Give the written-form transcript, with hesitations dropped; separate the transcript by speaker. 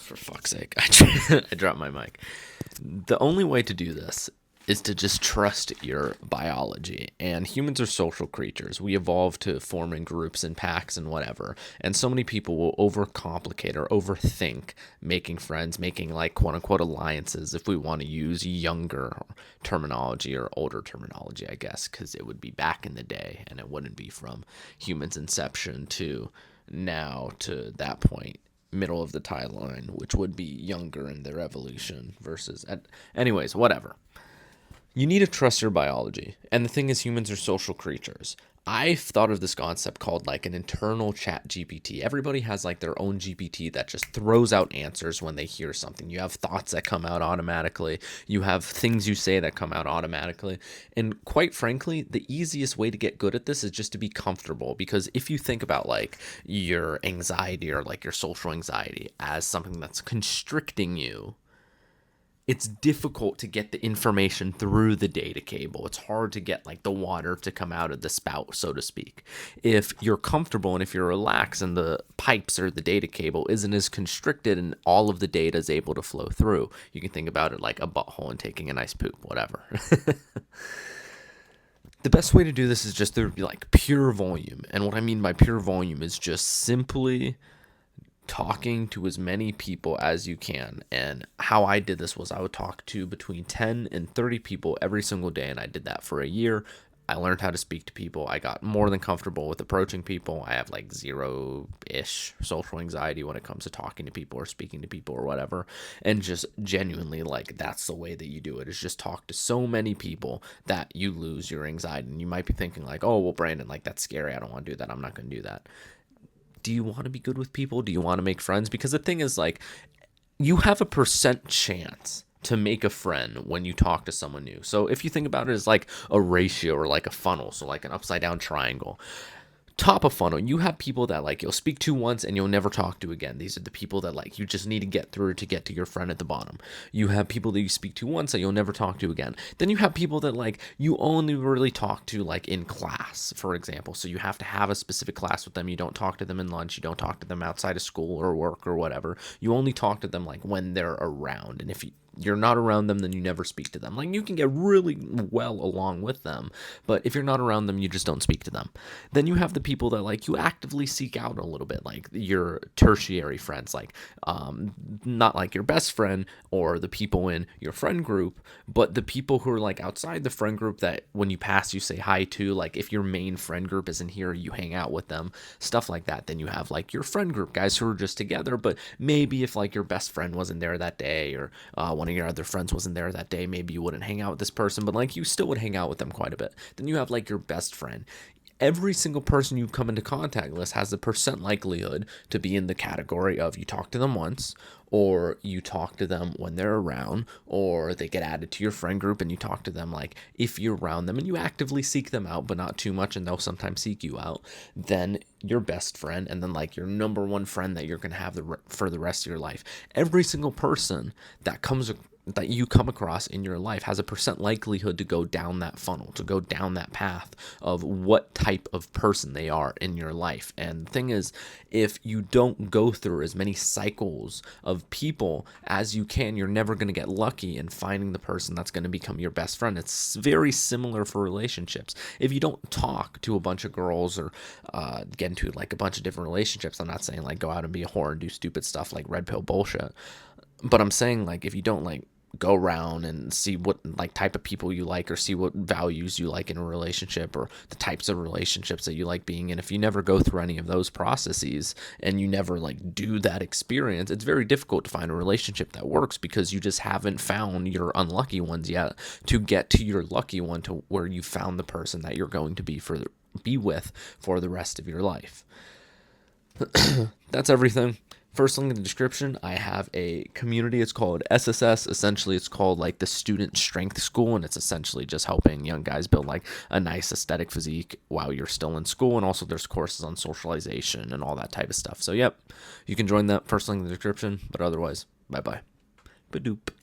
Speaker 1: For fuck's sake, I dropped my mic. The only way to do this is to just trust your biology. And humans are social creatures. We evolved to form in groups and packs and whatever. And so many people will overcomplicate or overthink making friends, making like quote unquote alliances, if we want to use younger terminology or older terminology, I guess, because it would be back in the day and it wouldn't be from humans' inception to now to that point, middle of the timeline, which would be younger in their evolution versus anyways, whatever. You need to trust your biology. And the thing is, humans are social creatures. I've thought of this concept called like an internal chat GPT. Everybody has like their own GPT that just throws out answers when they hear something. You have thoughts that come out automatically. You have things you say that come out automatically. And quite frankly, the easiest way to get good at this is just to be comfortable. Because if you think about like your anxiety or like your social anxiety as something that's constricting you, it's difficult to get the information through the data cable. It's hard to get like the water to come out of the spout, so to speak. If you're comfortable and if you're relaxed and the pipes or the data cable isn't as constricted and all of the data is able to flow through, you can think about it like a butthole and taking a nice poop, whatever. The best way to do this is just through like pure volume. And what I mean by pure volume is just simply talking to as many people as you can. And how I did this was I would talk to between 10 and 30 people every single day, and I did that for a year. I learned how to speak to people. I got more than comfortable with approaching people. I have like zero-ish social anxiety when it comes to talking to people or speaking to people or whatever. And just genuinely, like, that's the way that you do it, is just talk to so many people that you lose your anxiety. And you might be thinking like, oh, well, Brandon, like, that's scary. I don't want to do that. I'm not going to do that. Do you want to be good with people? Do you want to make friends? Because the thing is, like, you have a percent chance to make a friend when you talk to someone new. So if you think about it as like a ratio or like a funnel, so like an upside down triangle, top of funnel, you have people that like you'll speak to once and you'll never talk to again. These are the people that like you just need to get through to get to your friend at the bottom. You have people that you speak to once that you'll never talk to again. Then you have people that like you only really talk to like in class, for example. So you have to have a specific class with them. You don't talk to them in lunch. You don't talk to them outside of school or work or whatever. You only talk to them like when they're around. And if you're not around them, then you never speak to them. Like, you can get really well along with them, but if you're not around them, you just don't speak to them. Then you have the people that like you actively seek out a little bit, like your tertiary friends, like not like your best friend or the people in your friend group, but the people who are like outside the friend group that when you pass you say hi to. Like, if your main friend group isn't here, you hang out with them, stuff like that. Then you have like your friend group, guys who are just together, but maybe if like your best friend wasn't there that day, or one of your other friends wasn't there that day, maybe you wouldn't hang out with this person, but like you still would hang out with them quite a bit. Then you have like your best friend. Every single person you come into contact with has a percent likelihood to be in the category of you talk to them once, or you talk to them when they're around, or they get added to your friend group and you talk to them like if you're around them and you actively seek them out, but not too much, and they'll sometimes seek you out. Then your best friend, and then like your number one friend that you're going to have for the rest of your life. Every single person that you come across in your life has a percent likelihood to go down that funnel, to go down that path of what type of person they are in your life. And the thing is, if you don't go through as many cycles of people as you can, you're never going to get lucky in finding the person that's going to become your best friend. It's very similar for relationships. If you don't talk to a bunch of girls or get into like a bunch of different relationships, I'm not saying like go out and be a whore and do stupid stuff like red pill bullshit, but I'm saying like if you don't like go around and see what like type of people you like, or see what values you like in a relationship, or the types of relationships that you like being in, if you never go through any of those processes and you never like do that experience, it's very difficult to find a relationship that works, because you just haven't found your unlucky ones yet to get to your lucky one, to where you found the person that you're going to be with for the rest of your life. That's everything. First link in the description, I have a community. It's called SSS. Essentially, it's called like the Student Strength School, and it's essentially just helping young guys build like a nice aesthetic physique while you're still in school. And also there's courses on socialization and all that type of stuff. So, yep, you can join that. First link in the description. But otherwise, bye-bye. Badoop.